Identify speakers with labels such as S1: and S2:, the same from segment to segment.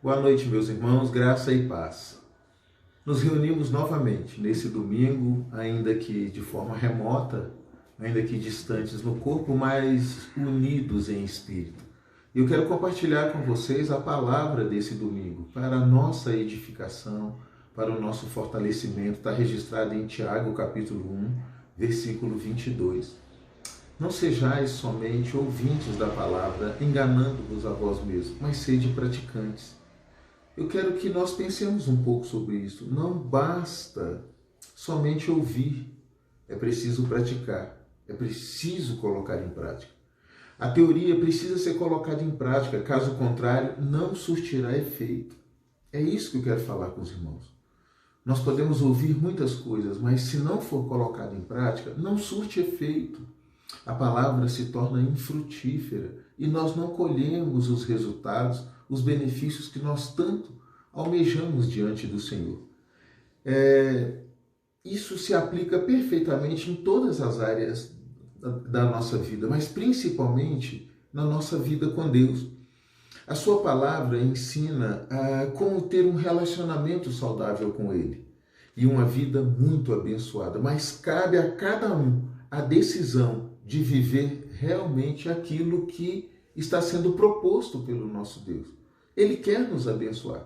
S1: Boa noite, meus irmãos, graça e paz. Nos reunimos novamente nesse domingo, ainda que de forma remota, ainda que distantes no corpo, mas unidos em espírito. E eu quero compartilhar com vocês a palavra desse domingo, para a nossa edificação, para o nosso fortalecimento. Está registrado em Tiago, capítulo 1, versículo 22. Não sejais somente ouvintes da palavra, enganando-vos a vós mesmos, mas sede praticantes. Eu quero que nós pensemos um pouco sobre isso. Não basta somente ouvir, é preciso praticar, é preciso colocar em prática. A teoria precisa ser colocada em prática, caso contrário, não surtirá efeito. É isso que eu quero falar com os irmãos. Nós podemos ouvir muitas coisas, mas se não for colocado em prática, não surte efeito. A palavra se torna infrutífera e nós não colhemos os resultados, os benefícios que nós tanto almejamos diante do Senhor. Isso se aplica perfeitamente em todas as áreas da nossa vida, mas principalmente na nossa vida com Deus. A sua palavra ensina como ter um relacionamento saudável com Ele e uma vida muito abençoada, mas cabe a cada um a decisão de viver realmente aquilo que está sendo proposto pelo nosso Deus. Ele quer nos abençoar,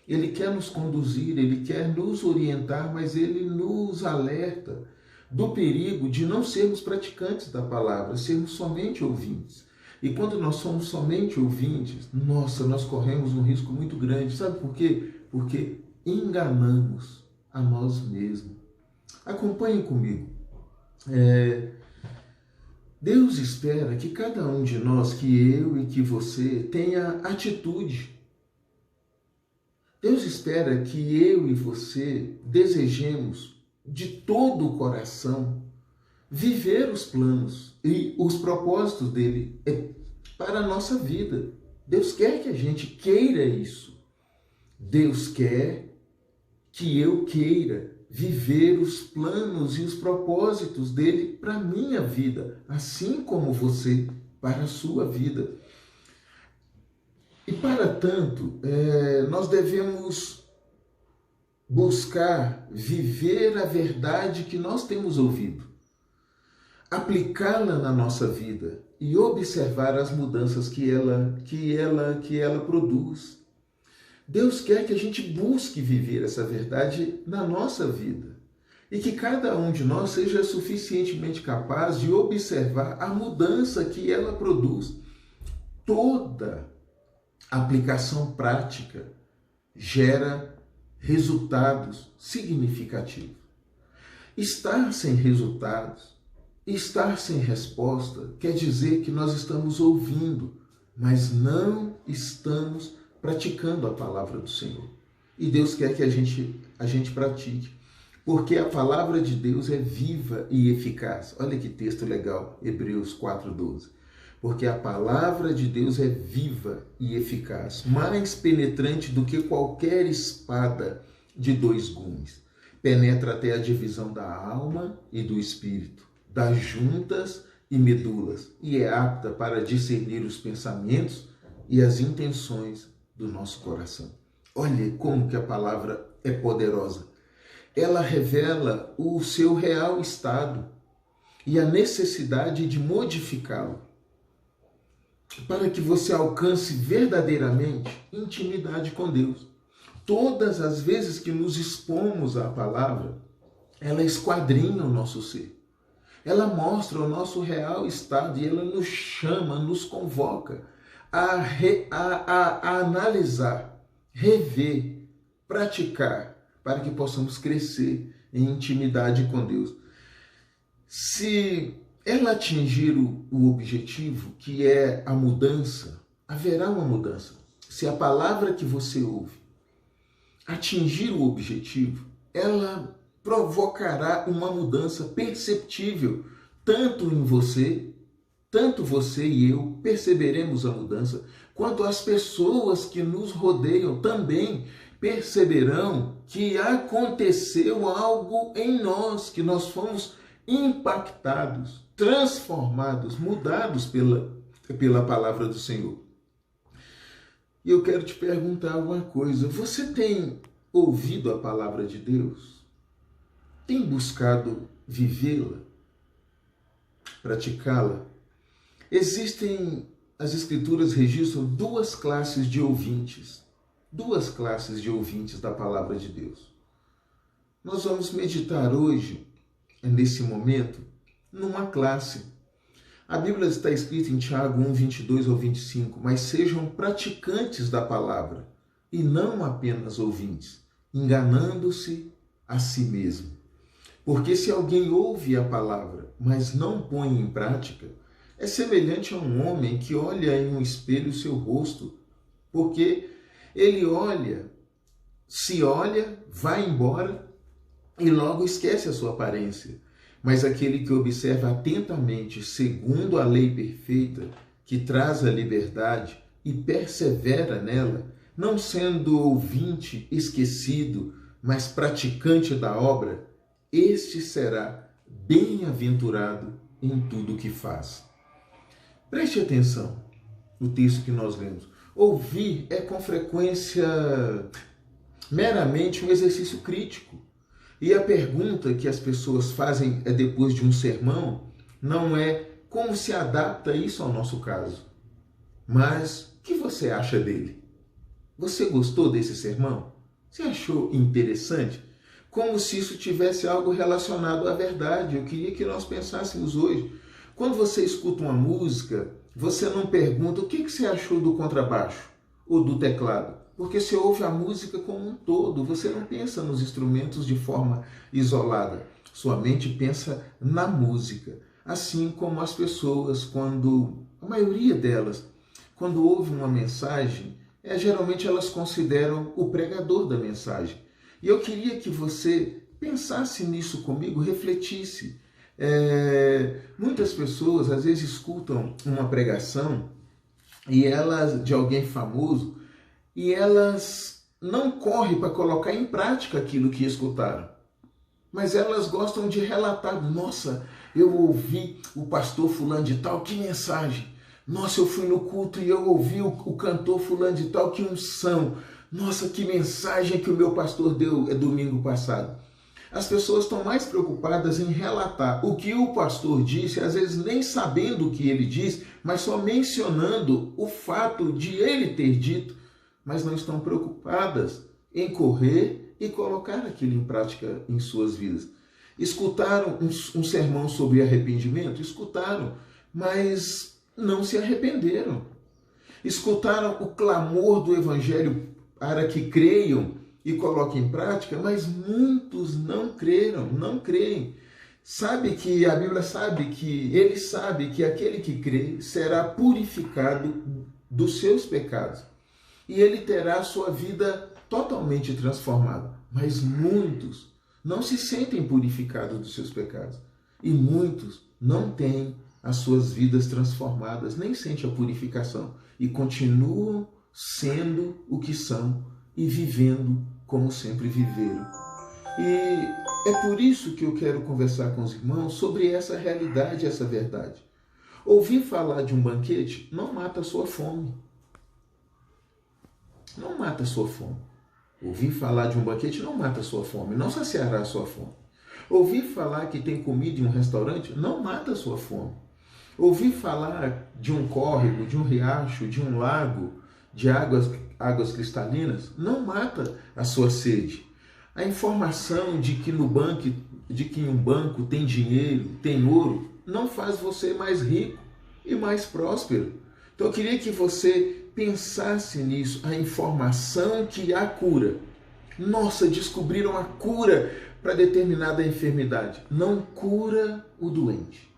S1: Ele quer nos conduzir, Ele quer nos orientar, mas Ele nos alerta do perigo de não sermos praticantes da palavra, sermos somente ouvintes. E quando nós somos somente ouvintes, nós corremos um risco muito grande. Sabe por quê? Porque enganamos a nós mesmos. Acompanhem comigo. Deus espera que cada um de nós, que eu e que você, tenha atitude. Deus espera que eu e você desejemos de todo o coração viver os planos e os propósitos dele para a nossa vida. Deus quer que a gente queira isso. Deus quer que eu queira viver os planos e os propósitos dele para a minha vida, assim como você para a sua vida. E para tanto, nós devemos buscar viver a verdade que nós temos ouvido, aplicá-la na nossa vida e observar as mudanças que ela produz. Deus quer que a gente busque viver essa verdade na nossa vida e que cada um de nós seja suficientemente capaz de observar a mudança que ela produz. Toda aplicação prática gera resultados significativos. Estar sem resultados, estar sem resposta, quer dizer que nós estamos ouvindo, mas não estamos praticando a palavra do Senhor. E Deus quer que a gente pratique, porque a palavra de Deus é viva e eficaz. Olha que texto legal, Hebreus 4:12. Porque a palavra de Deus é viva e eficaz, mais penetrante do que qualquer espada de 2 gumes. Penetra até a divisão da alma e do espírito, das juntas e medulas, e é apta para discernir os pensamentos e as intenções do nosso coração. Olha como que a palavra é poderosa. Ela revela o seu real estado e a necessidade de modificá-lo, para que você alcance verdadeiramente intimidade com Deus. Todas as vezes que nos expomos à palavra, ela esquadrinha o nosso ser. Ela mostra o nosso real estado e ela nos chama, nos convoca a analisar, rever, praticar, para que possamos crescer em intimidade com Deus. Se ela atingir o objetivo, que é a mudança, haverá uma mudança. Se a palavra que você ouve atingir o objetivo, ela provocará uma mudança perceptível, tanto você e eu perceberemos a mudança, quanto as pessoas que nos rodeiam também perceberão que aconteceu algo em nós, que nós fomos impactados, transformados, mudados pela palavra do Senhor. E eu quero te perguntar uma coisa: você tem ouvido a palavra de Deus? Tem buscado vivê-la, praticá-la? Existem, as Escrituras registram duas classes de ouvintes da palavra de Deus. Nós vamos meditar hoje, nesse momento, numa classe. A Bíblia está escrita em Tiago 1, 22 ao 25, mas sejam praticantes da palavra e não apenas ouvintes, enganando-se a si mesmo. Porque se alguém ouve a palavra, mas não põe em prática, é semelhante a um homem que olha em um espelho o seu rosto, porque ele se olha, vai embora e logo esquece a sua aparência. Mas aquele que observa atentamente, segundo a lei perfeita, que traz a liberdade e persevera nela, não sendo ouvinte esquecido, mas praticante da obra, este será bem-aventurado em tudo o que faz. Preste atenção no texto que nós lemos. Ouvir é com frequência meramente um exercício crítico. E a pergunta que as pessoas fazem depois de um sermão não é como se adapta isso ao nosso caso, mas o que você acha dele? Você gostou desse sermão? Você achou interessante? Como se isso tivesse algo relacionado à verdade. Eu queria que nós pensássemos hoje. Quando você escuta uma música, você não pergunta o que você achou do contrabaixo ou do teclado, porque você ouve a música como um todo, você não pensa nos instrumentos de forma isolada. Sua mente pensa na música, assim como as pessoas, a maioria delas, quando ouvem uma mensagem, geralmente elas consideram o pregador da mensagem. E eu queria que você pensasse nisso comigo, refletisse. Muitas pessoas às vezes escutam uma pregação de alguém famoso e elas não correm para colocar em prática aquilo que escutaram, mas elas gostam de relatar: nossa, eu ouvi o pastor fulano de tal, que mensagem! Nossa, eu fui no culto e eu ouvi o cantor fulano de tal, que unção! Nossa, que mensagem que o meu pastor deu domingo passado! As pessoas estão mais preocupadas em relatar o que o pastor disse, às vezes nem sabendo o que ele disse, mas só mencionando o fato de ele ter dito, mas não estão preocupadas em correr e colocar aquilo em prática em suas vidas. Escutaram um sermão sobre arrependimento? Escutaram, mas não se arrependeram. Escutaram o clamor do evangelho para que creiam e coloquem em prática, mas muitos não creram, não creem. A Bíblia sabe que ele sabe que aquele que crê será purificado dos seus pecados e ele terá a sua vida totalmente transformada. Mas muitos não se sentem purificados dos seus pecados e muitos não têm as suas vidas transformadas, nem sentem a purificação e continuam sendo o que são e vivendo como sempre viveram. E é por isso que eu quero conversar com os irmãos sobre essa realidade, essa verdade. Ouvir falar de um banquete não mata a sua fome. Não mata a sua fome. Ouvir falar de um banquete não mata a sua fome, não saciará a sua fome. Ouvir falar que tem comida em um restaurante não mata a sua fome. Ouvir falar de um córrego, de um riacho, de um lago, de águas cristalinas, não mata a sua sede. A informação de que em um banco tem dinheiro, tem ouro, não faz você mais rico e mais próspero. Então eu queria que você pensasse nisso, a informação que há cura. Nossa, descobriram a cura para determinada enfermidade. Não cura o doente.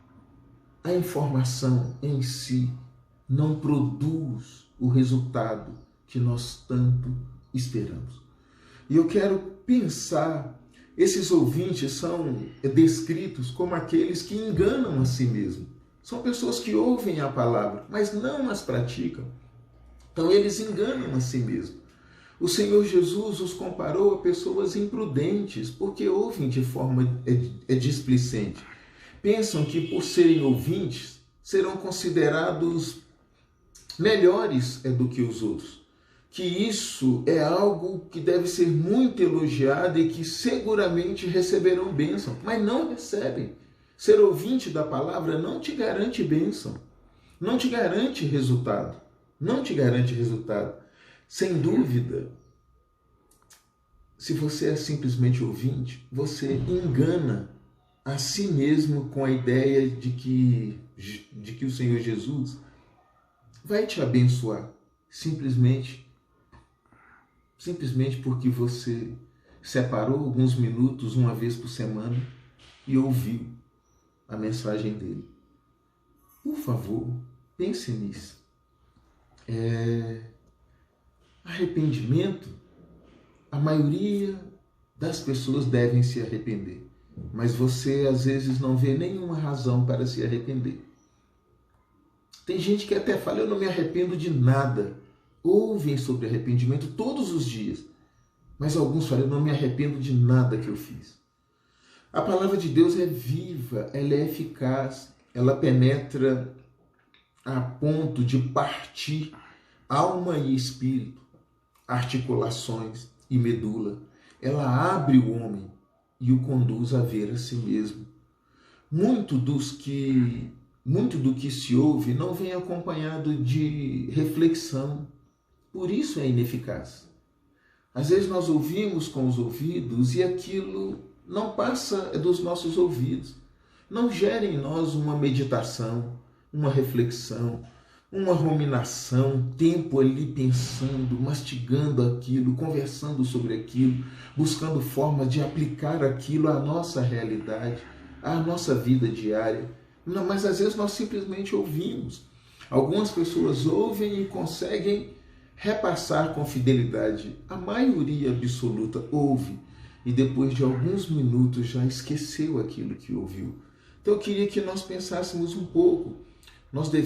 S1: A informação em si não produz o resultado que nós tanto esperamos. E eu quero pensar, esses ouvintes são descritos como aqueles que enganam a si mesmos. São pessoas que ouvem a palavra, mas não as praticam. Então eles enganam a si mesmos. O Senhor Jesus os comparou a pessoas imprudentes, porque ouvem de forma displicente. Pensam que por serem ouvintes, serão considerados melhores do que os outros. que isso é algo que deve ser muito elogiado e que seguramente receberão bênção, mas não recebem. Ser ouvinte da palavra não te garante bênção, não te garante resultado, não te garante resultado. Sem dúvida, se você é simplesmente ouvinte, você engana a si mesmo com a ideia de que o Senhor Jesus vai te abençoar simplesmente porque você separou alguns minutos uma vez por semana e ouviu a mensagem dele. Por favor, pense nisso. Arrependimento, a maioria das pessoas devem se arrepender, mas você às vezes não vê nenhuma razão para se arrepender. Tem gente que até fala, eu não me arrependo de nada. Ouvem sobre arrependimento todos os dias, mas alguns falam, eu não me arrependo de nada que eu fiz. A palavra de Deus é viva, ela é eficaz, ela penetra a ponto de partir alma e espírito, articulações e medula. Ela abre o homem e o conduz a ver a si mesmo. Muito do que se ouve não vem acompanhado de reflexão, por isso é ineficaz. Às vezes nós ouvimos com os ouvidos e aquilo não passa dos nossos ouvidos, não gera em nós uma meditação, uma reflexão, uma ruminação, tempo ali pensando, mastigando aquilo, conversando sobre aquilo, buscando formas de aplicar aquilo à nossa realidade, à nossa vida diária. Não, mas às vezes nós simplesmente ouvimos. Algumas pessoas ouvem e conseguem repassar com fidelidade. A maioria absoluta ouve e depois de alguns minutos já esqueceu aquilo que ouviu. Então eu queria que nós pensássemos um pouco. Nós